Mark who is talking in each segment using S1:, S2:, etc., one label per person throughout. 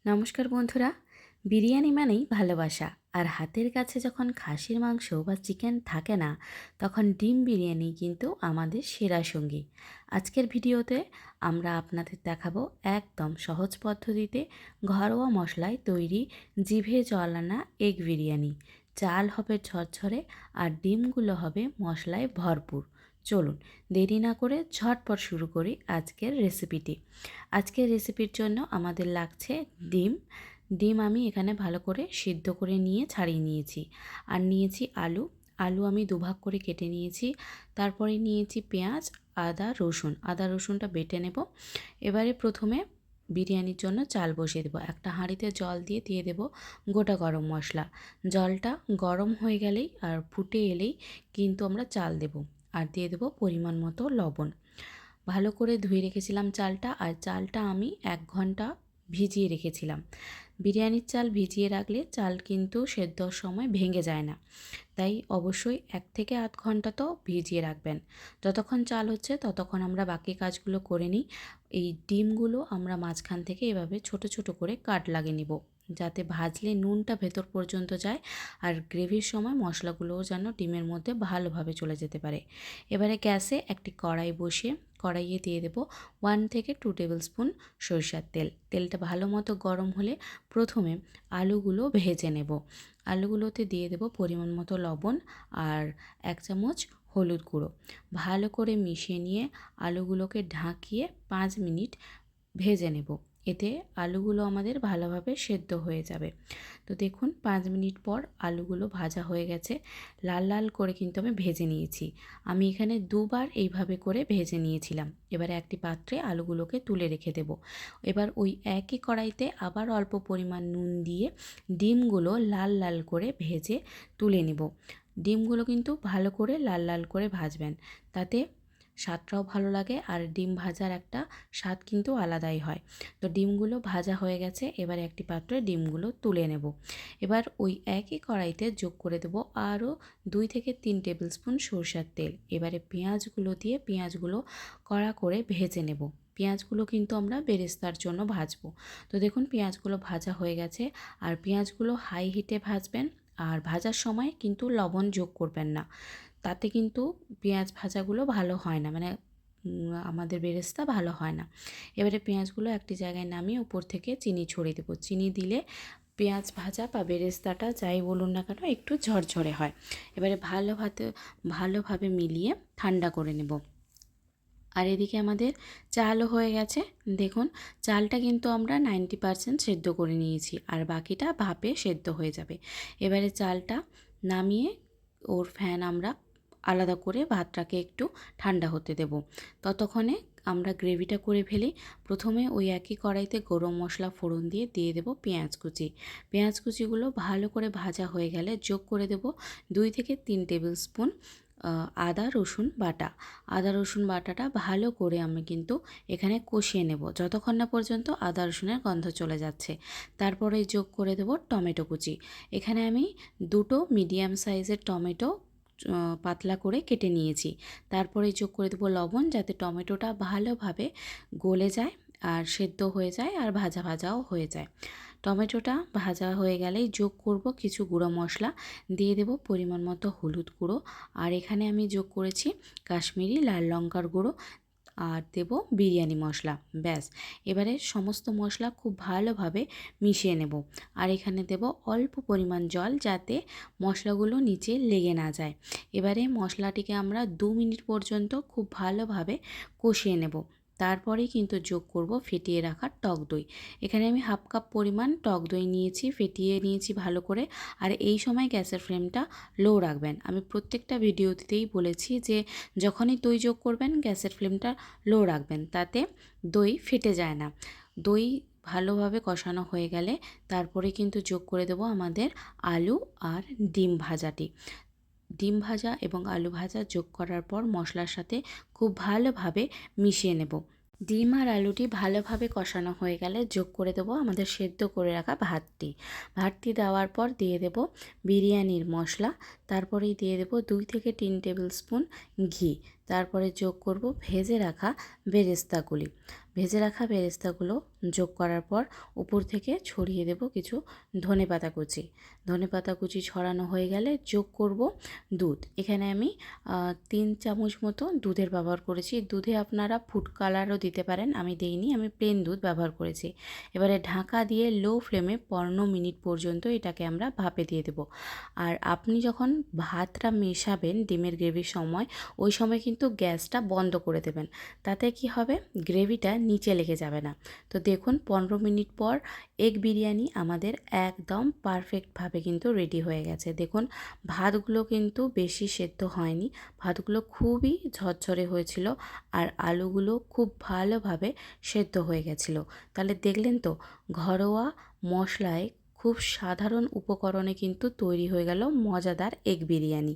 S1: নমস্কার বন্ধুরা। বিরিয়ানি মানেই ভালোবাসা, আর হাতের কাছে যখন খাসির মাংস বা চিকেন থাকে না, তখন ডিম বিরিয়ানি কিন্তু আমাদের সেরা সঙ্গী। আজকের ভিডিওতে আমরা আপনাদের দেখাবো একদম সহজ পদ্ধতিতে ঘরোয়া মশলায় তৈরি জিভে জল আনা এগ বিরিয়ানি। চাল হবে ঝরঝরে আর ডিমগুলো হবে মশলায় ভরপুর। চলুন দেরি না করে ঝটপট শুরু করি আজকের রেসিপিটি। আজকের রেসিপির জন্য আমাদের লাগছে ডিম। ডিম আমি এখানে ভালো করে সিদ্ধ করে নিয়ে ছাড়িয়ে নিয়েছি। আর নিয়েছি আলু। আলু আমি দুভাগ করে কেটে নিয়েছি। তারপরে নিয়েছি পেঁয়াজ, আদা রসুনটা বেটে নেব। এবারে প্রথমে বিরিয়ানির জন্য চাল বসিয়ে দেবো। একটা হাঁড়িতে জল দিয়ে দেব গোটা গরম মশলা। জলটা গরম হয়ে গেলেই আর ফুটে এলেই কিন্তু আমরা চাল দেব, আর দিয়ে দেবো পরিমাণ মতো লবণ। ভালো করে ধুয়ে রেখেছিলাম চালটা, আর চালটা আমি 1 ঘন্টা ভিজিয়ে রেখেছিলাম। বিরিয়ানির চাল ভিজিয়ে রাখলে চাল কিন্তু সেদ্ধর সময় ভেঙে যায় না, তাই অবশ্যই 1 থেকে আধ ঘন্টা তো ভিজিয়ে রাখবেন। যতক্ষণ চাল হচ্ছে ততক্ষণ আমরা বাকি কাজগুলো করে নিই। এই ডিমগুলো আমরা মাঝখান থেকে এভাবে ছোট ছোট করে কাট লাগিয়ে নিব, যাতে ভাজলে নুনটা ভেতর পর্যন্ত যায়, আর গ্রেভির সময় মশলাগুলোও যেন ডিমের মধ্যে ভালোভাবে চলে যেতে পারে। এবারে গ্যাসে একটি কড়াই বসিয়ে কড়াইয়ে দিয়ে দেব 1 থেকে 2 টেবিল স্পুন সরিষার তেল। তেলটা ভালো মতো গরম হলে প্রথমে আলুগুলো ভেজে নেব। আলুগুলোতে দিয়ে দেব পরিমাণ মতো লবণ আর 1 চামচ হলুদ গুঁড়ো। ভালো করে মিশিয়ে নিয়ে আলুগুলোকে ঢাকিয়ে 5 মিনিট ভেজে নেব। এতে আলুগুলো আমাদের ভালোভাবে সেদ্ধ হয়ে যাবে। তো দেখুন 5 মিনিট পর আলুগুলো ভাজা হয়ে গেছে। লাল লাল করে কিন্তু আমি ভেজে নিয়েছি। আমি এখানে দুবার এইভাবে করে ভেজে নিয়েছিলাম। এবারে একটি পাত্রে আলুগুলোকে তুলে রেখে দেব। এবার ওই একই কড়াইতে আবার অল্প পরিমাণ নুন দিয়ে ডিমগুলো লাল লাল করে ভেজে তুলে নেব। ডিমগুলো কিন্তু ভালো করে লাল লাল করে ভাজবেন, তাতে স্বাদটাও ভালো লাগে, আর ডিম ভাজার একটা স্বাদ কিন্তু আলাদাই হয়। তো ডিমগুলো ভাজা হয়ে গেছে। এবার একটি পাত্রে ডিমগুলো তুলে নেব। এবার ওই একই কড়াইতে যোগ করে দেব আরও 2 থেকে 3 টেবিল স্পুন সরষের তেল। এবারে পেঁয়াজগুলো দিয়ে পেঁয়াজগুলো কড়া করে ভেজে নেব। পেঁয়াজগুলো কিন্তু আমরা বেরেস্তার জন্য ভাজবো। তো দেখুন পেঁয়াজগুলো ভাজা হয়ে গেছে। আর পেঁয়াজগুলো হাই হিটে ভাজবেন, আর ভাজার সময় কিন্তু লবণ যোগ করবেন না, তাতে কিন্তু পেঁয়াজ ভাজাগুলো ভালো হয় না, মানে আমাদের বেরেস্তা ভালো হয় না। এবারে পেঁয়াজগুলো একটি জায়গায় নামিয়ে উপর থেকে চিনি ছড়িয়ে দেবো। চিনি দিলে পেঁয়াজ ভাজা বা বেরেস্তাটা যাই বলুন না কেন একটু ঝরঝরে হয়। এবারে ভালোভাবে মিলিয়ে ঠান্ডা করে নেব। আর এদিকে আমাদের চালও হয়ে গেছে। দেখুন চালটা কিন্তু আমরা 90% সেদ্ধ করে নিয়েছি, আর বাকিটা ভাপে সেদ্ধ হয়ে যাবে। এবারে চালটা নামিয়ে ওর ফ্যান আমরা আলাদা করে ভাতটাকে একটু ঠান্ডা হতে দেব। ততক্ষণে আমরা গ্রেভিটা করে ফেলি। প্রথমে ওই একই কড়াইতে গরম মশলা ফোড়ন দিয়ে দেব পেঁয়াজ কুচি। পেঁয়াজ কুচিগুলো ভালো করে ভাজা হয়ে গেলে যোগ করে দেব 2 থেকে 3 টেবিল স্পুন আদা রসুন বাটা। আদা রসুন বাটাটা ভালো করে আমি কিন্তু এখানে কষিয়ে নেব, যতক্ষণ না পর্যন্ত আদা রসুনের গন্ধ চলে যাচ্ছে। তারপরে যোগ করে দেব টমেটো কুচি। এখানে আমি 2টো মিডিয়াম সাইজের টমেটো পাতলা করে কেটে নিয়েছি। তারপরে যোগ করে দেবো লবণ, যাতে টমেটোটা ভালোভাবে গলে যায় আর সেদ্ধ হয়ে যায় আর ভাজা ভাজাও হয়ে যায়। টমেটোটা ভাজা হয়ে গেলেই যোগ করব কিছু গুঁড়ো মশলা। দিয়ে দেব পরিমাণ মতো হলুদ গুঁড়ো, আর এখানে আমি যোগ করেছি কাশ্মীরি লাল লঙ্কার গুঁড়ো, আর দেব বিরিয়ানি মশলা। ব্যাস, এবারে সমস্ত মশলা খুব ভালোভাবে মিশিয়ে নেব। আর এখানে দেব অল্প পরিমাণ জল, যাতে মশলাগুলো নিচে লেগে না যায়। এবারে মশলাটিকে আমরা 2 মিনিট পর্যন্ত খুব ভালোভাবে কষিয়ে নেব। তারপরেই কিন্তু যোগ করব ফেটিয়ে রাখা টক দই। এখানে আমি 1/2 কাপ পরিমাণ টক দই নিয়েছি, ফেটিয়ে নিয়েছি ভালো করে। আর এই সময় গ্যাসের ফ্লেমটা লো রাখবেন। আমি প্রত্যেকটা ভিডিওতেই বলেছি যে যখনই দই যোগ করবেন গ্যাসের ফ্লেমটা লো রাখবেন, তাতে দই ফেটে যায় না। দই ভালোভাবে কষানো হয়ে গেলে তারপরে কিন্তু যোগ করে দেব আমাদের আলু আর ডিম ভাজাটি। ডিম ভাজা এবং আলু ভাজা যোগ করার পর মশলার সাথে খুব ভালোভাবে মিশিয়ে নেব। ডিম আর আলুটি ভালোভাবে কষানো হয়ে গেলে যোগ করে দেবো আমাদের সেদ্ধ করে রাখা ভাতটি দেওয়ার পর দিয়ে দেব বিরিয়ানির মশলা। তারপরেই দিয়ে দেব 2 থেকে 3 টেবিল স্পুন ঘি। তারপরে যোগ করব ভেজে রাখা বেরেস্তাগুলি। ভেজে রাখা বেরেস্তাগুলো যোগ করার পর উপর থেকে ছড়িয়ে দেব কিছু ধনেপাতা কুচি। ধনেপাতা কুচি ছড়ানো হয়ে গেলে যোগ করব দুধ। এখানে আমি 3 চামচ মতো দুধের ব্যবহার করেছি। দুধে আপনারা ফুড কালারও দিতে পারেন, আমি দেইনি, আমি প্লেন দুধ ব্যবহার করেছি। এবারে ঢাকা দিয়ে লো ফ্লেমে 15 মিনিট পর্যন্ত এটাকে আমরা ভাপে দিয়ে দেব। আর আপনি যখন ভাতটা মেশাবেন ডিমের গ্রেভির সময়, ওই সময় কিন্তু গ্যাসটা বন্ধ করে দেবেন। তাতে কি হবে, গ্রেভিটা নিচে লেগে যাবে না। তো দেখুন 15 মিনিট পর এগ বিরিয়ানি আমাদের একদম পারফেক্টভাবে কিন্তু রেডি হয়ে গেছে। দেখুন ভাতগুলো কিন্তু বেশি সেদ্ধ হয়নি, ভাতগুলো খুবই ঝরঝরে হয়েছিল আর আলুগুলো খুব ভালোভাবে সেদ্ধ হয়ে গেছিলো। তাহলে দেখলেন তো, ঘরোয়া মশলায় খুব সাধারণ উপকরণে কিন্তু তৈরি হয়ে গেল মজাদার এগ বিরিয়ানি।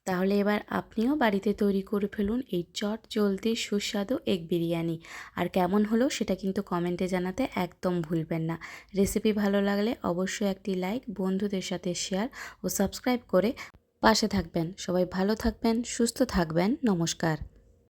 S1: তাহলে এবার আপনিও বাড়িতে তৈরি করে ফেলুন এই চট জলদি সুস্বাদু এগ বিরিয়ানি। আর কেমন হলো সেটা কিন্তু কমেন্টে জানাতে একদম ভুলবেন না। রেসিপি ভালো লাগলে অবশ্যই একটি লাইক, বন্ধুদের সাথে শেয়ার ও সাবস্ক্রাইব করে পাশে থাকবেন। সবাই ভালো থাকবেন, সুস্থ থাকবেন। নমস্কার।